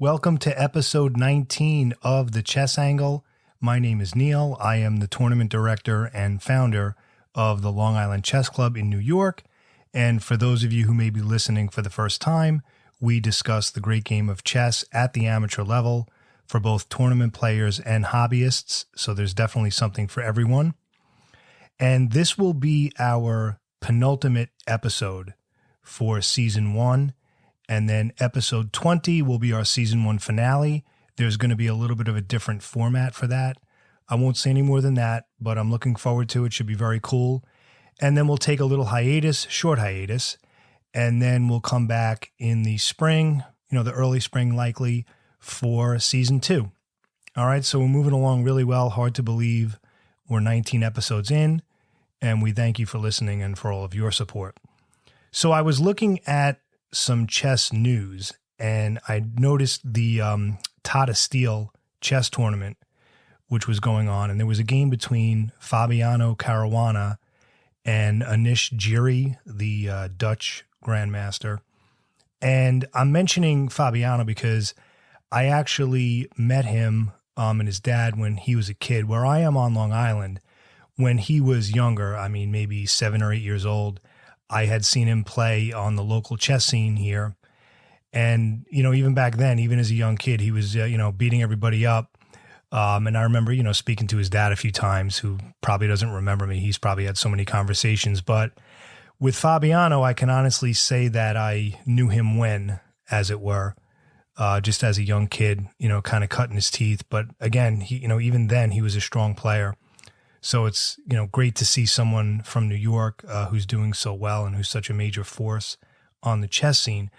Welcome to episode 19 of The Chess Angle. My name is Neil. I am the tournament director and founder of the Long Island Chess Club in New York. And for those of you who may be listening for the first time, we discuss the great game of chess at the amateur level for both tournament players and hobbyists. So there's definitely something for everyone. And this will be our penultimate episode for season 1. And then episode 20 will be our season 1 finale. There's going to be a little bit of a different format for that. I won't say any more than that, but I'm looking forward to it. Should be very cool. And then we'll take a little hiatus, short hiatus, and then we'll come back in the spring, the early spring likely, for season 2. All right, so we're moving along really well. Hard to believe we're 19 episodes in, and we thank you for listening and for all of your support. So I was looking at some chess news, and I noticed the Tata Steel chess tournament, which was going on, and there was a game between Fabiano Caruana and Anish Giri, the Dutch grandmaster. And I'm mentioning Fabiano because I actually met him and his dad when he was a kid, where I am on Long Island. When he was younger, maybe 7 or 8 years old, I had seen him play on the local chess scene here. And, even back then, even as a young kid, he was, beating everybody up. And I remember, speaking to his dad a few times, who probably doesn't remember me. He's probably had so many conversations. But with Fabiano, I can honestly say that I knew him when, as it were, just as a young kid, kind of cutting his teeth. But again, he, even then, he was a strong player. So it's, great to see someone from New York who's doing so well and who's such a major force on the chess scene.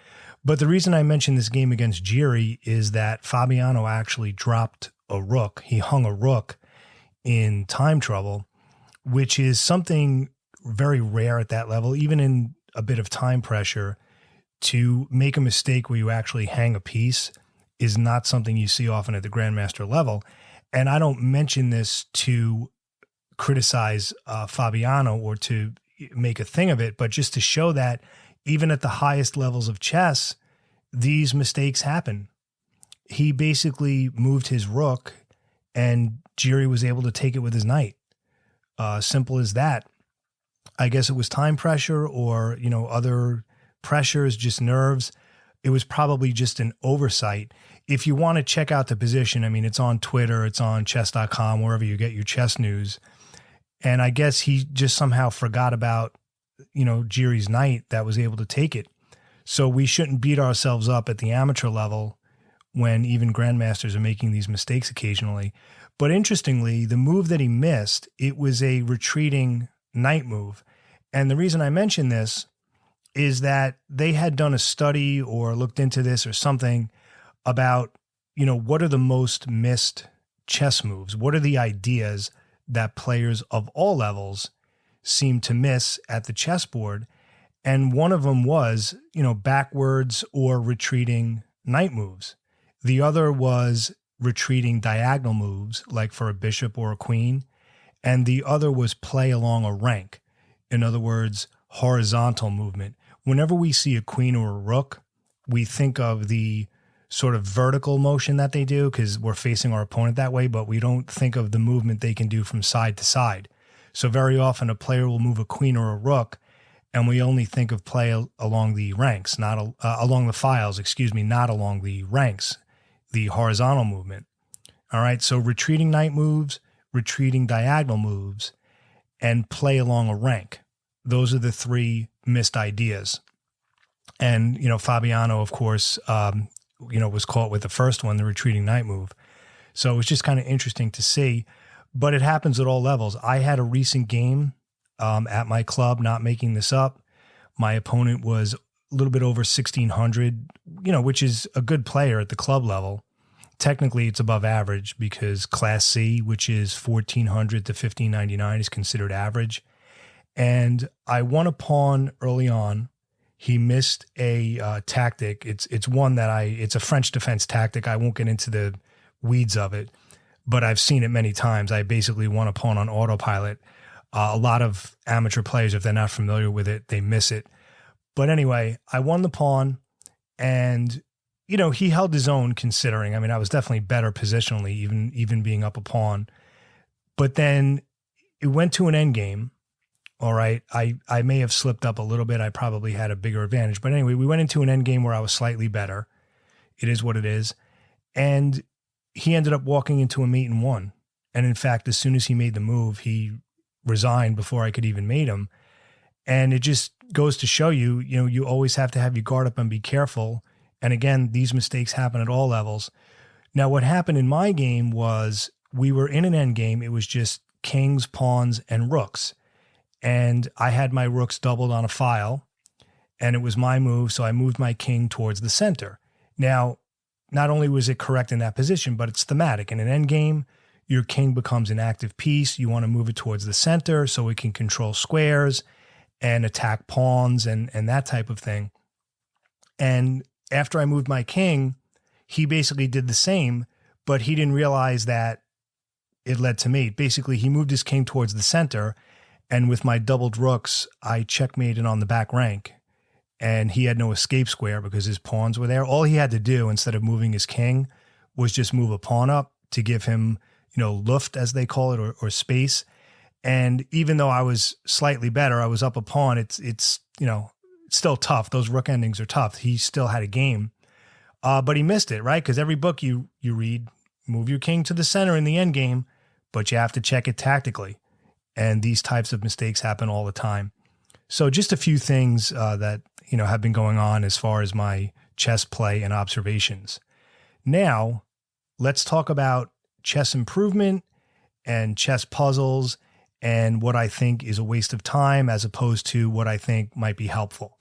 But the reason I mentioned this game against Giri is that Fabiano actually dropped a rook. He hung a rook in time trouble, which is something very rare at that level, even in a bit of time pressure. To make a mistake where you actually hang a piece is not something you see often at the grandmaster level. And I don't mention this to criticize Fabiano or to make a thing of it, but just to show that even at the highest levels of chess, these mistakes happen. He basically moved his rook and Giri was able to take it with his knight. Simple as that. I guess it was time pressure or, other pressures, just nerves. It was probably just an oversight. If you want to check out the position, it's on Twitter, it's on chess.com, wherever you get your chess news. And I guess he just somehow forgot about, Giri's knight that was able to take it. So we shouldn't beat ourselves up at the amateur level when even grandmasters are making these mistakes occasionally. But interestingly, the move that he missed, it was a retreating knight move. And the reason I mention this is that they had done a study or looked into this or something about, what are the most missed chess moves? What are the ideas that players of all levels seem to miss at the chessboard? And one of them was, backwards or retreating knight moves. The other was retreating diagonal moves, like for a bishop or a queen. And the other was play along a rank. In other words, horizontal movement. Whenever we see a queen or a rook, we think of the sort of vertical motion that they do because we're facing our opponent that way, but we don't think of the movement they can do from side to side. So very often a player will move a queen or a rook, and we only think of play along the ranks, not along the files, not along the ranks, the horizontal movement. All right, so retreating knight moves, retreating diagonal moves, and play along a rank. Those are the 3 missed ideas. And, Fabiano, of course, was caught with the first one, the retreating knight move. So it was just kind of interesting to see, but it happens at all levels. I had a recent game at my club, not making this up. My opponent was a little bit over 1,600, which is a good player at the club level. Technically, it's above average because Class C, which is 1,400 to 1,599, is considered average. And I won a pawn early on. He missed a tactic. It's one that it's a French defense tactic. I won't get into the weeds of it, but I've seen it many times. I basically won a pawn on autopilot. A lot of amateur players, if they're not familiar with it, they miss it. But anyway, I won the pawn, and he held his own considering. I mean, I was definitely better positionally, even being up a pawn. But then it went to an end game. All right. I may have slipped up a little bit. I probably had a bigger advantage. But anyway, we went into an end game where I was slightly better. It is what it is. And he ended up walking into a mate and won. And in fact, as soon as he made the move, he resigned before I could even mate him. And it just goes to show you, you always have to have your guard up and be careful. And again, these mistakes happen at all levels. Now, what happened in my game was we were in an end game. It was just kings, pawns, and rooks. And I had my rooks doubled on a file, and it was my move, so I moved my king towards the center. Now, not only was it correct in that position, but it's thematic. In an endgame, your king becomes an active piece. You want to move it towards the center so it can control squares and attack pawns and that type of thing. And after I moved my king, he basically did the same, but he didn't realize that it led to mate. Basically, he moved his king towards the center, and with my doubled rooks, I checkmated on the back rank. And he had no escape square because his pawns were there. All he had to do, instead of moving his king, was just move a pawn up to give him, luft, as they call it, or space. And even though I was slightly better, I was up a pawn. It's still tough. Those rook endings are tough. He still had a game, but he missed it, right? Because every book you read, move your king to the center in the end game, but you have to check it tactically. And these types of mistakes happen all the time. So just a few things that, have been going on as far as my chess play and observations. Now, let's talk about chess improvement and chess puzzles and what I think is a waste of time as opposed to what I think might be helpful.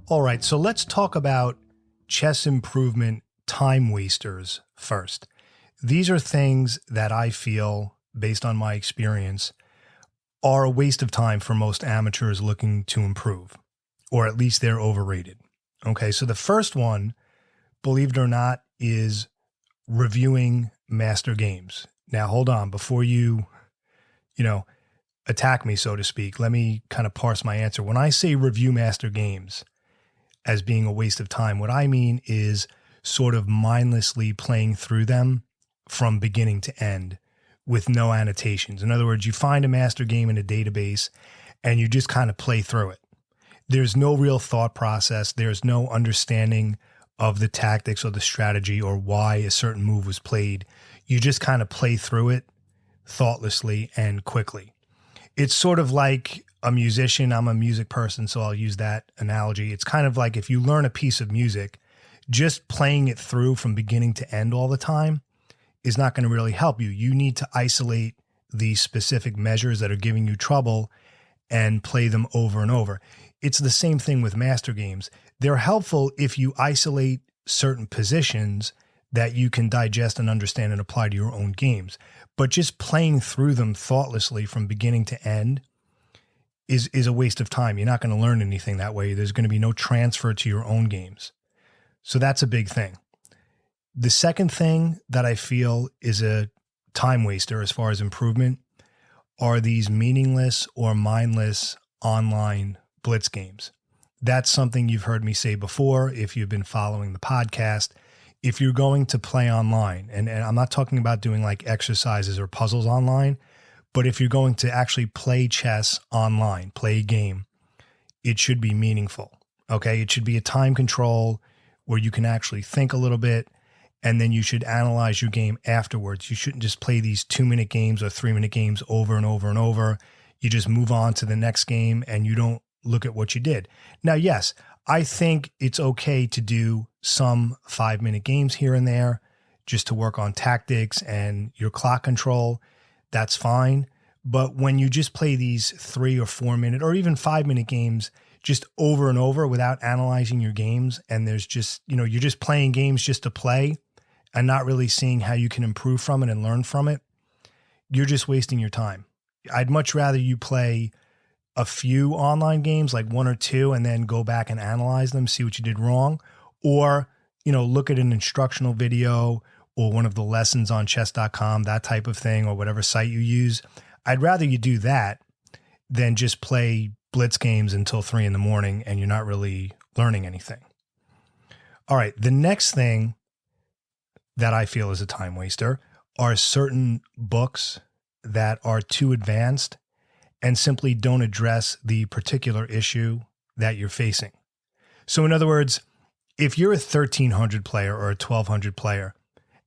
All right, so let's talk about chess improvement time wasters first. These are things that I feel, based on my experience, are a waste of time for most amateurs looking to improve, or at least they're overrated. Okay, so the first one, believe it or not, is reviewing master games. Now, hold on, before you attack me, so to speak, let me kind of parse my answer. When I say review master games as being a waste of time, what I mean is sort of mindlessly playing through them from beginning to end with no annotations. In other words, you find a master game in a database and you just kind of play through it. There's no real thought process. There's no understanding of the tactics or the strategy or why a certain move was played. You just kind of play through it thoughtlessly and quickly. It's sort of like a musician. I'm a music person, so I'll use that analogy. It's kind of like if you learn a piece of music, just playing it through from beginning to end all the time is not going to really help you. You need to isolate the specific measures that are giving you trouble and play them over and over. It's the same thing with master games. They're helpful if you isolate certain positions that you can digest and understand and apply to your own games. But just playing through them thoughtlessly from beginning to end is a waste of time. You're not going to learn anything that way. There's going to be no transfer to your own games. So that's a big thing. The second thing that I feel is a time waster as far as improvement are these meaningless or mindless online blitz games. That's something you've heard me say before if you've been following the podcast. If you're going to play online, and I'm not talking about doing like exercises or puzzles online, but if you're going to actually play chess online, play a game, it should be meaningful. Okay. It should be a time control where you can actually think a little bit, and then you should analyze your game afterwards. You shouldn't just play these 2-minute games or 3-minute games over and over and over. You just move on to the next game and you don't look at what you did. Now, yes, I think it's okay to do some 5-minute games here and there just to work on tactics and your clock control. That's fine. But when you just play these 3 or 4-minute or even 5-minute games just over and over without analyzing your games, and there's just, you're just playing games just to play and not really seeing how you can improve from it and learn from it, you're just wasting your time. I'd much rather you play a few online games, like 1 or 2, and then go back and analyze them, see what you did wrong. Or, look at an instructional video or one of the lessons on chess.com, that type of thing, or whatever site you use. I'd rather you do that than just play blitz games until 3 a.m. and you're not really learning anything. All right. The next thing that I feel is a time waster are certain books that are too advanced and simply don't address the particular issue that you're facing. So in other words, if you're a 1300 player or a 1200 player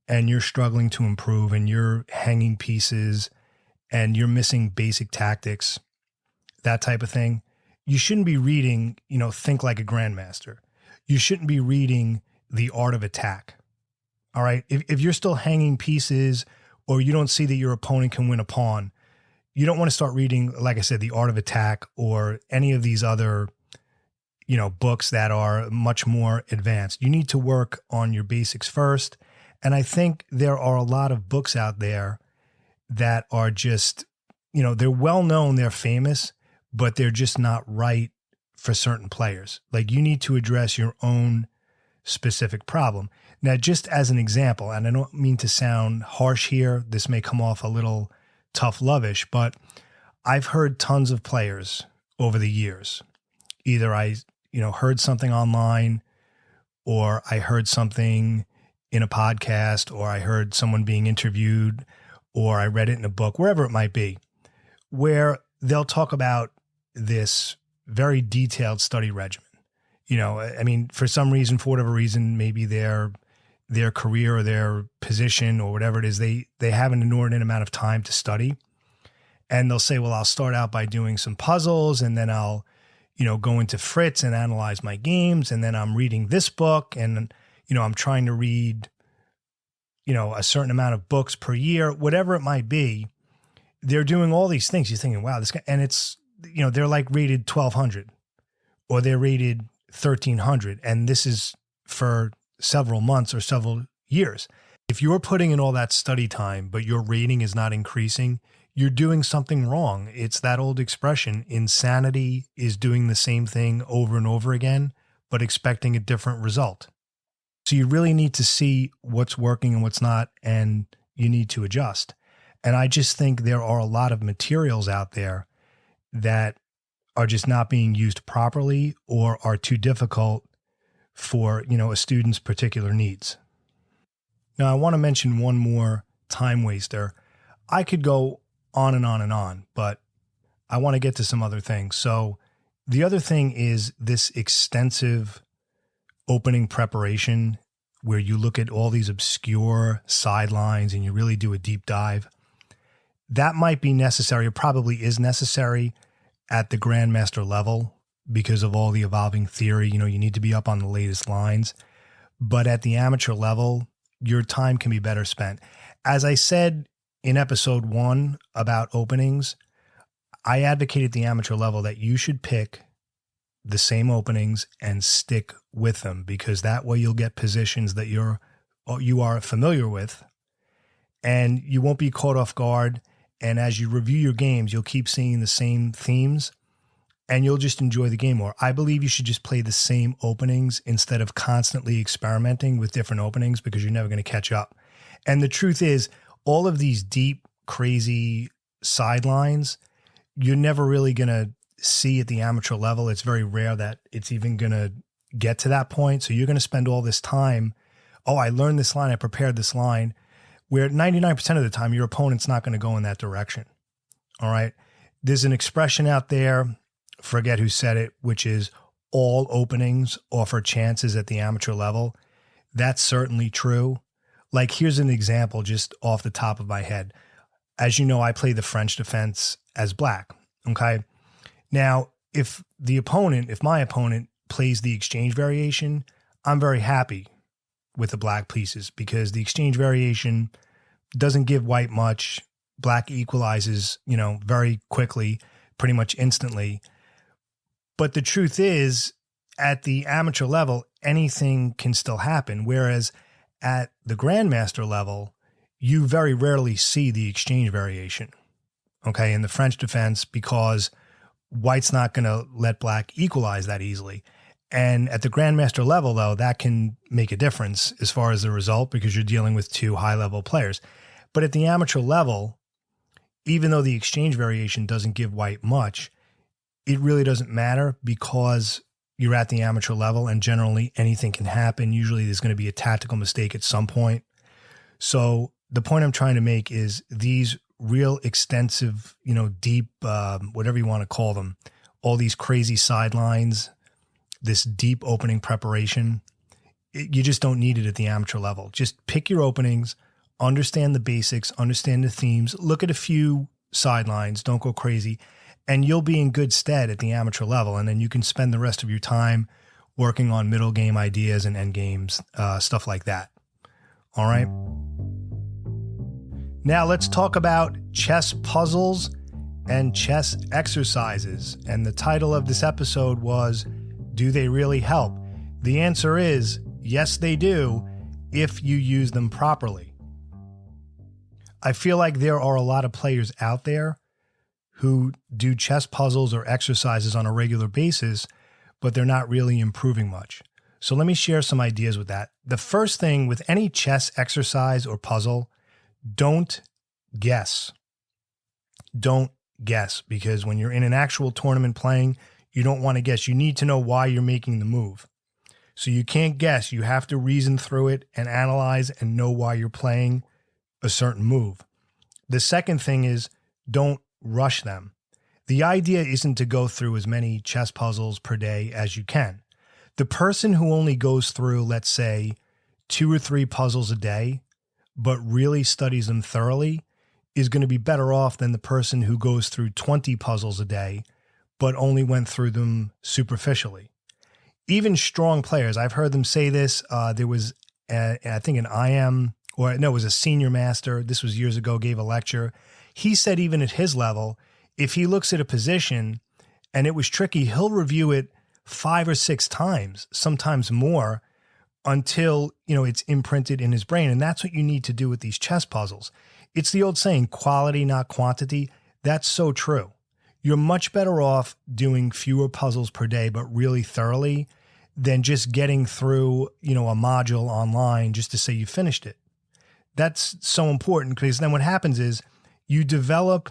and you're struggling to improve and you're hanging pieces and you're missing basic tactics, that type of thing, you shouldn't be reading, Think Like a Grandmaster. You shouldn't be reading The Art of Attack. All right. If you're still hanging pieces or you don't see that your opponent can win a pawn, you don't want to start reading, like I said, The Art of Attack or any of these other, books that are much more advanced. You need to work on your basics first. And I think there are a lot of books out there that are just, they're well known, they're famous, but they're just not right for certain players. Like you need to address your own specific problem. Now, just as an example, and I don't mean to sound harsh here, this may come off a little tough lovish, but I've heard tons of players over the years. Either I, heard something online, or I heard something in a podcast, or I heard someone being interviewed, or I read it in a book, wherever it might be, where they'll talk about this very detailed study regimen. For some reason, for whatever reason, maybe their career or their position or whatever it is, they have an inordinate amount of time to study. And they'll say, well, I'll start out by doing some puzzles and then I'll, go into Fritz and analyze my games. And then I'm reading this book and, I'm trying to read, a certain amount of books per year, whatever it might be. They're doing all these things. You're thinking, wow, this guy, and it's, they're like rated 1200 or they're rated 1300. And this is for several months or several years. If you're putting in all that study time, but your rating is not increasing, you're doing something wrong. It's that old expression, insanity is doing the same thing over and over again, but expecting a different result. So you really need to see what's working and what's not, and you need to adjust. And I just think there are a lot of materials out there that are just not being used properly or are too difficult for, a student's particular needs. Now, I want to mention one more time waster. I could go on and on and on, but I want to get to some other things. So the other thing is this extensive opening preparation where you look at all these obscure sidelines and you really do a deep dive. That might be necessary, or probably is necessary at the grandmaster level because of all the evolving theory. You need to be up on the latest lines. But at the amateur level, your time can be better spent. As I said in episode 1 about openings, I advocate at the amateur level that you should pick the same openings and stick with them, because that way you'll get positions that you are familiar with and you won't be caught off guard. And as you review your games, you'll keep seeing the same themes and you'll just enjoy the game more. I believe you should just play the same openings instead of constantly experimenting with different openings, because you're never going to catch up. And the truth is, all of these deep, crazy sidelines, you're never really going to see at the amateur level. It's very rare that it's even going to get to that point. So you're going to spend all this time, oh, I learned this line, I prepared this line, where 99% of the time your opponent's not going to go in that direction. All right. There's an expression out there, forget who said it, which is all openings offer chances at the amateur level. That's certainly true. Like, here's an example just off the top of my head. As you know, I play the French defense as black. Okay. Now, if my opponent plays the exchange variation, I'm very happy with the black pieces, because the exchange variation doesn't give white much. Black equalizes, very quickly, pretty much instantly. But the truth is, at the amateur level, anything can still happen. Whereas at the grandmaster level, you very rarely see the exchange variation, okay, in the French defense, because white's not going to let black equalize that easily. And at the grandmaster level, though, that can make a difference as far as the result because you're dealing with two high-level players. But at the amateur level, even though the exchange variation doesn't give white much, it really doesn't matter because you're at the amateur level and generally anything can happen. Usually there's going to be a tactical mistake at some point. So the point I'm trying to make is these real extensive, deep, whatever you want to call them, all these crazy sidelines, this deep opening preparation, you just don't need it at the amateur level. Just pick your openings, understand the basics, understand the themes, look at a few sidelines, don't go crazy, and you'll be in good stead at the amateur level. And then you can spend the rest of your time working on middle game ideas and end games, stuff like that. All right. Now let's talk about chess puzzles and chess exercises. And the title of this episode was, do they really help? The answer is yes, they do if you use them properly. I feel like there are a lot of players out there who do chess puzzles or exercises on a regular basis, but they're not really improving much. So let me share some ideas with that. The first thing with any chess exercise or puzzle, don't guess. Don't guess, because when you're in an actual tournament playing, you don't want to guess. You need to know why you're making the move. So you can't guess. You have to reason through it and analyze and know why you're playing a certain move. The second thing is don't rush them. The idea isn't to go through as many chess puzzles per day as you can. The person who only goes through, let's say, 2 or 3 puzzles a day, but really studies them thoroughly, is going to be better off than the person who goes through 20 puzzles a day, but only went through them superficially. Even strong players, I've heard them say this. There was, I think it was a senior master. This was years ago, gave a lecture. He said even at his level, if he looks at a position and it was tricky, he'll review it 5 or 6 times, sometimes more, until, it's imprinted in his brain. And that's what you need to do with these chess puzzles. It's the old saying, quality, not quantity. That's so true. You're much better off doing fewer puzzles per day, but really thoroughly, than just getting through, a module online just to say you finished it. That's so important, because then what happens is you develop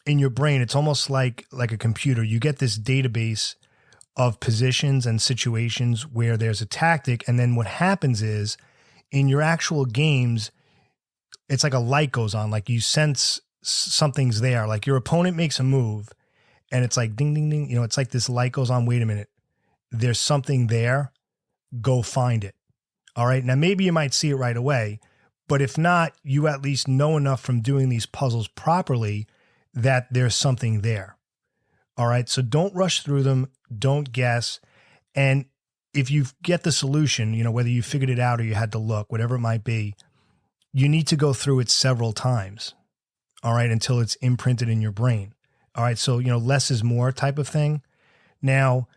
in your brain, it's almost like a computer. You get this database of positions and situations where there's a tactic. And then what happens is in your actual games, it's like a light goes on, like you sense something's there. Like your opponent makes a move and it's like ding, ding, ding. It's like this light goes on. Wait a minute. There's something there. Go find it. All right. Now, maybe you might see it right away, but if not, you at least know enough from doing these puzzles properly that there's something there. All right. So don't rush through them. Don't guess. And if you get the solution, whether you figured it out or you had to look, whatever it might be, you need to go through it several times. All right. Until it's imprinted in your brain. All right. So, less is more type of thing. Now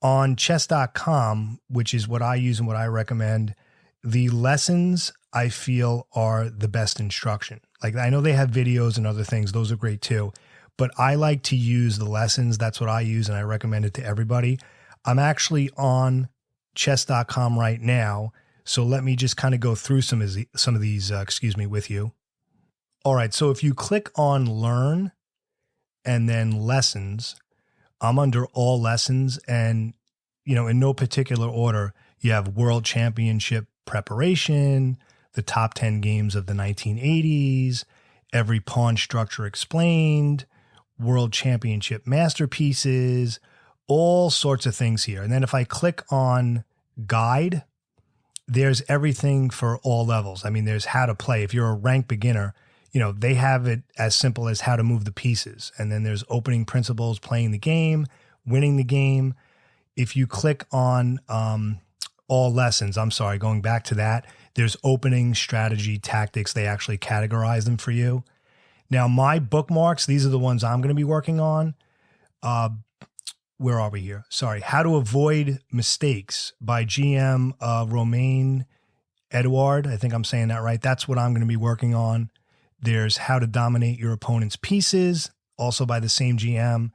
on chess.com, which is what I use and what I recommend, the lessons I feel are the best instruction. Like I know they have videos and other things. Those are great too. But I like to use the lessons. That's what I use, and I recommend it to everybody. I'm actually on chess.com right now, so let me just kind of go through some of these with you. All right, so if you click on Learn and then Lessons, I'm under All Lessons, and in no particular order, you have World Championship Preparation, the top 10 games of the 1980s, every pawn structure explained, World Championship masterpieces, all sorts of things here. And then if I click on Guide, there's everything for all levels. I mean, there's how to play. If you're a ranked beginner, they have it as simple as how to move the pieces. And then there's opening principles, playing the game, winning the game. If you click on All Lessons, going back to that, there's opening, strategy, tactics. They actually categorize them for you. Now, my bookmarks, these are the ones I'm going to be working on. Where are we here? Sorry. How to Avoid Mistakes by GM Romain Edouard. I think I'm saying that right. That's what I'm going to be working on. There's How to Dominate Your Opponent's Pieces, also by the same GM.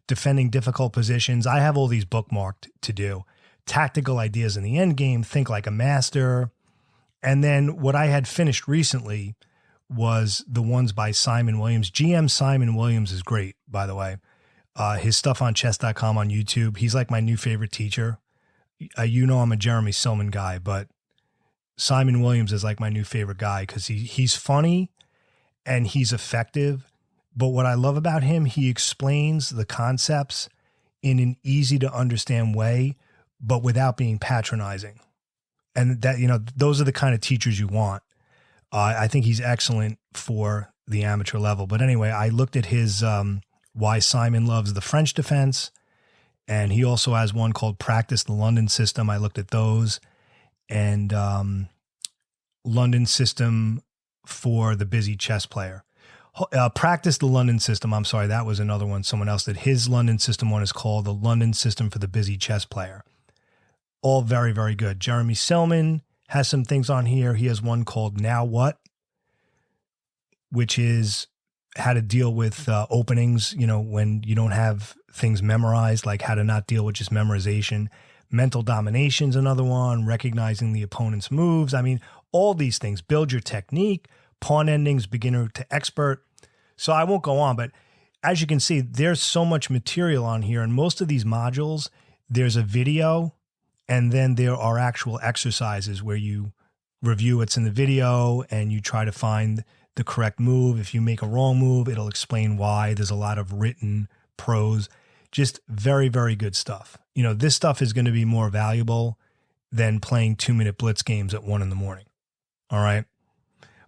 Defending Difficult Positions. I have all these bookmarked to do. tactical ideas in the end game, think like a master. And then what I had finished recently was the ones by Simon Williams. GM Simon Williams is great, by the way. His stuff on chess.com on YouTube. He's like my new favorite teacher. You know, I'm a Jeremy Silman guy, but Simon Williams is like my new favorite guy because he's funny and he's effective. But what I love about him, he explains the concepts in an easy to understand way, but without being patronizing. And that, you know, those are the kind of teachers you want. I think he's excellent for the amateur level. But anyway, I looked at his Why Simon Loves the French Defense, and he also has one called Practice the London System. I looked at those, and London System for the Busy Chess Player. Practice the London System. I'm sorry, that was another one someone else did. His London System one is called the London System for the Busy Chess Player. All very, very good. Jeremy Silman has some things on here. He has one called Now What, which is how to deal with openings, you know, when you don't have things memorized, like how to not deal with just memorization. Mental domination's another one, recognizing the opponent's moves. I mean, all these things. Build your technique, pawn endings, beginner to expert. So I won't go on, but as you can see, there's so much material on here. And most of these modules, there's a video, and then there are actual exercises where you review what's in the video and you try to find the correct move. If you make a wrong move, it'll explain why. There's a lot of written prose, just very, very good stuff. You know, this stuff is going to be more valuable than playing 2-minute blitz games at 1 a.m. All right.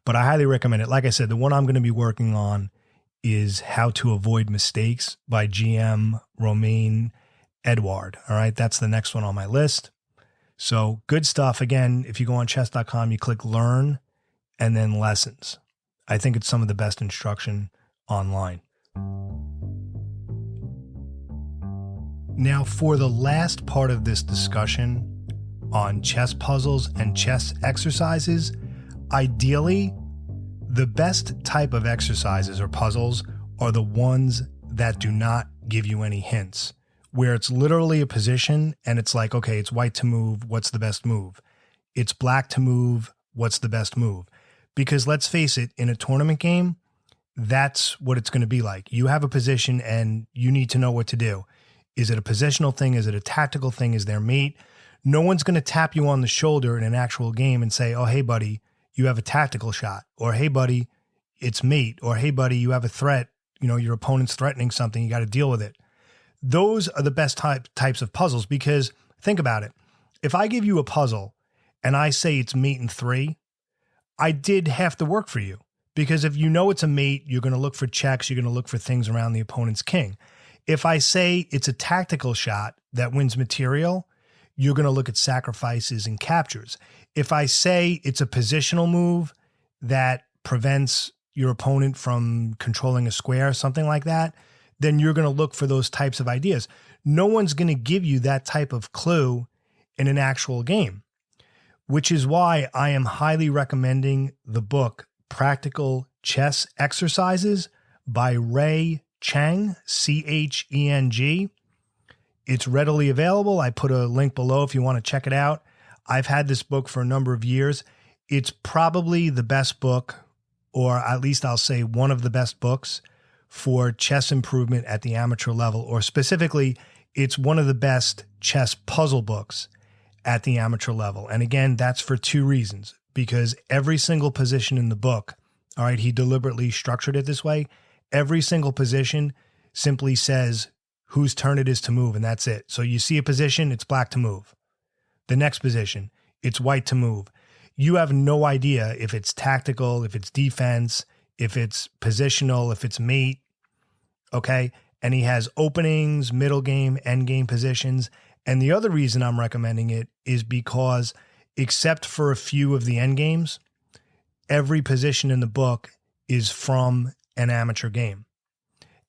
But I highly recommend it. Like I said, the one I'm going to be working on is How to Avoid Mistakes by GM Romain Edouard. All right. That's the next one on my list. So good stuff. Again, if you go on chess.com, you click learn and then lessons. I think it's some of the best instruction online. Now, for the last part of this discussion on chess puzzles and chess exercises, ideally, the best type of exercises or puzzles are the ones that do not give you any hints, where it's literally a position and it's like, okay, it's white to move, what's the best move? It's black to move, what's the best move? Because let's face it, in a tournament game, that's what it's going to be like. You have a position and you need to know what to do. Is it a positional thing? Is it a tactical thing? Is there mate? No one's going to tap you on the shoulder in an actual game and say, oh, hey, buddy, you have a tactical shot. Or, hey, buddy, it's mate. Or, hey, buddy, you have a threat. You know, your opponent's threatening something. You got to deal with it. Those are the best types of puzzles because think about it. If I give you a puzzle and I say it's mate in 3, I did half the work for you, because if you know it's a mate, you're going to look for checks. You're going to look for things around the opponent's king. If I say it's a tactical shot that wins material, you're going to look at sacrifices and captures. If I say it's a positional move that prevents your opponent from controlling a square, something like that, then you're going to look for those types of ideas. No one's going to give you that type of clue in an actual game, which is why I am highly recommending the book Practical Chess Exercises by Ray Cheng, Cheng. It's readily available. I put a link below if you want to check it out. I've had this book for a number of years. It's probably the best book, or at least I'll say one of the best books for chess improvement at the amateur level, or specifically, it's one of the best chess puzzle books at the amateur level. And again, that's for 2 reasons, because every single position in the book, all right, he deliberately structured it this way. Every single position simply says whose turn it is to move, and that's it. So you see a position, it's black to move. The next position, it's white to move. You have no idea if it's tactical, if it's defense, if it's positional, if it's mate, okay? And he has openings, middle game, end game positions. And the other reason I'm recommending it is because, except for a few of the end games, every position in the book is from an amateur game.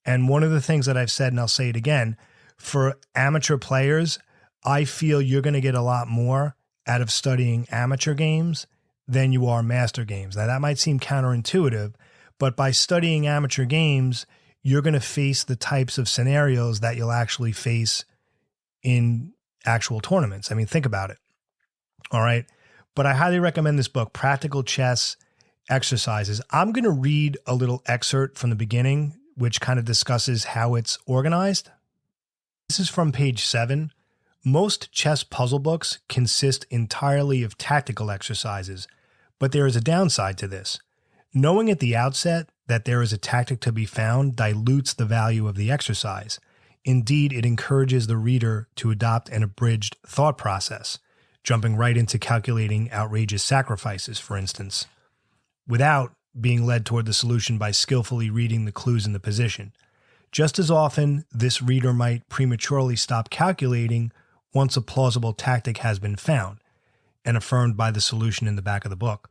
And one of the things that I've said, and I'll say it again, for amateur players, I feel you're going to get a lot more out of studying amateur games than you are master games. Now, that might seem counterintuitive, but by studying amateur games, you're going to face the types of scenarios that you'll actually face in actual tournaments. I mean, think about it. All right. But I highly recommend this book, Practical Chess Exercises. I'm going to read a little excerpt from the beginning, which kind of discusses how it's organized. This is from page 7. Most chess puzzle books consist entirely of tactical exercises, but there is a downside to this. Knowing at the outset that there is a tactic to be found dilutes the value of the exercise. Indeed, it encourages the reader to adopt an abridged thought process, jumping right into calculating outrageous sacrifices, for instance, without being led toward the solution by skillfully reading the clues in the position. Just as often, this reader might prematurely stop calculating once a plausible tactic has been found and affirmed by the solution in the back of the book,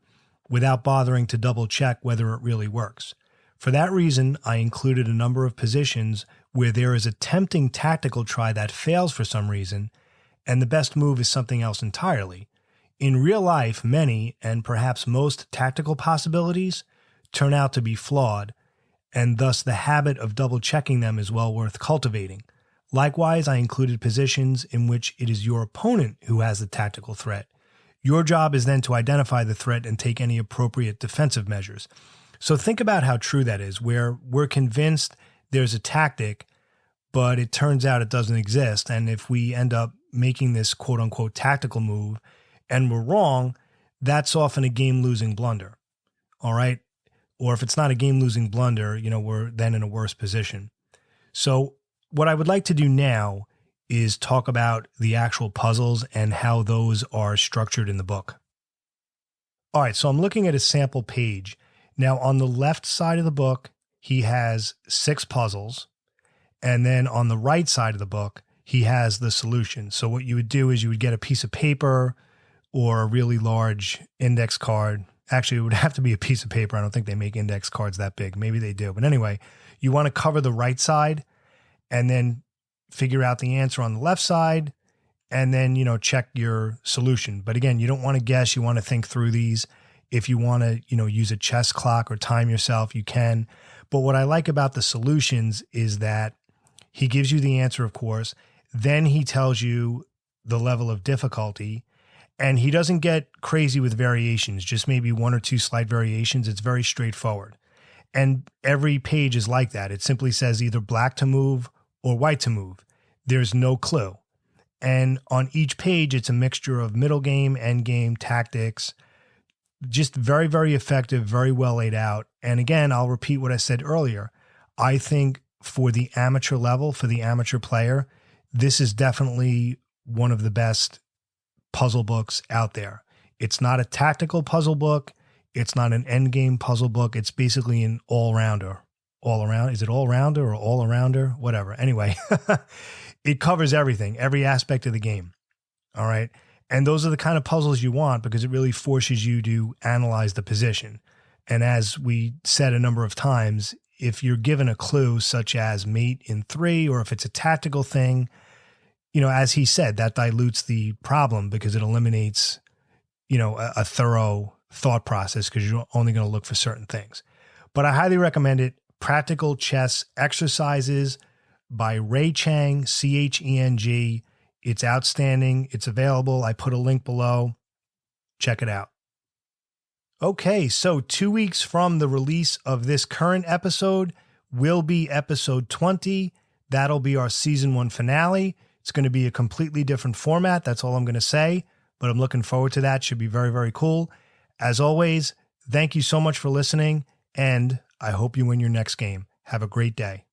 without bothering to double-check whether it really works. For that reason, I included a number of positions where there is a tempting tactical try that fails for some reason, and the best move is something else entirely. In real life, many, and perhaps most tactical possibilities turn out to be flawed, and thus the habit of double-checking them is well worth cultivating. Likewise, I included positions in which it is your opponent who has the tactical threat. Your job is then to identify the threat and take any appropriate defensive measures. So think about how true that is, where we're convinced there's a tactic, but it turns out it doesn't exist. And if we end up making this quote-unquote tactical move and we're wrong, that's often a game-losing blunder, all right? Or if it's not a game-losing blunder, we're then in a worse position. So what I would like to do now is talk about the actual puzzles and how those are structured in the book. All right, so I'm looking at a sample page. Now, on the left side of the book, he has 6 puzzles. And then on the right side of the book, he has the solution. So what you would do is you would get a piece of paper or a really large index card. Actually, it would have to be a piece of paper. I don't think they make index cards that big. Maybe they do. But anyway, you want to cover the right side and then figure out the answer on the left side and then, check your solution. But again, you don't want to guess. You want to think through these. If you want to, use a chess clock or time yourself, you can. But what I like about the solutions is that he gives you the answer, of course. Then he tells you the level of difficulty. And he doesn't get crazy with variations, just maybe 1 or 2 slight variations. It's very straightforward. And every page is like that. It simply says either black to move or white to move. There's no clue. And on each page, it's a mixture of middle game, end game, tactics. Just very, very effective, very well laid out. And again, I'll repeat what I said earlier. I think for the amateur level, for the amateur player, this is definitely one of the best puzzle books out there. It's not a tactical puzzle book. It's not an end game puzzle book. It's basically an all-rounder. All around. Is it all-rounder or all-arounder? Whatever. Anyway, it covers everything, every aspect of the game. All right. And those are the kind of puzzles you want because it really forces you to analyze the position. And as we said a number of times, if you're given a clue such as mate in 3, or if it's a tactical thing, as he said, that dilutes the problem because it eliminates, a thorough thought process because you're only going to look for certain things. But I highly recommend it. Practical Chess Exercises by Ray Cheng, Cheng. It's outstanding. It's available. I put a link below. Check it out. Okay, so 2 weeks from the release of this current episode will be episode 20. That'll be our season 1 finale. It's going to be a completely different format. That's all I'm going to say, but I'm looking forward to that. Should be very, very cool. As always, thank you so much for listening, and I hope you win your next game. Have a great day.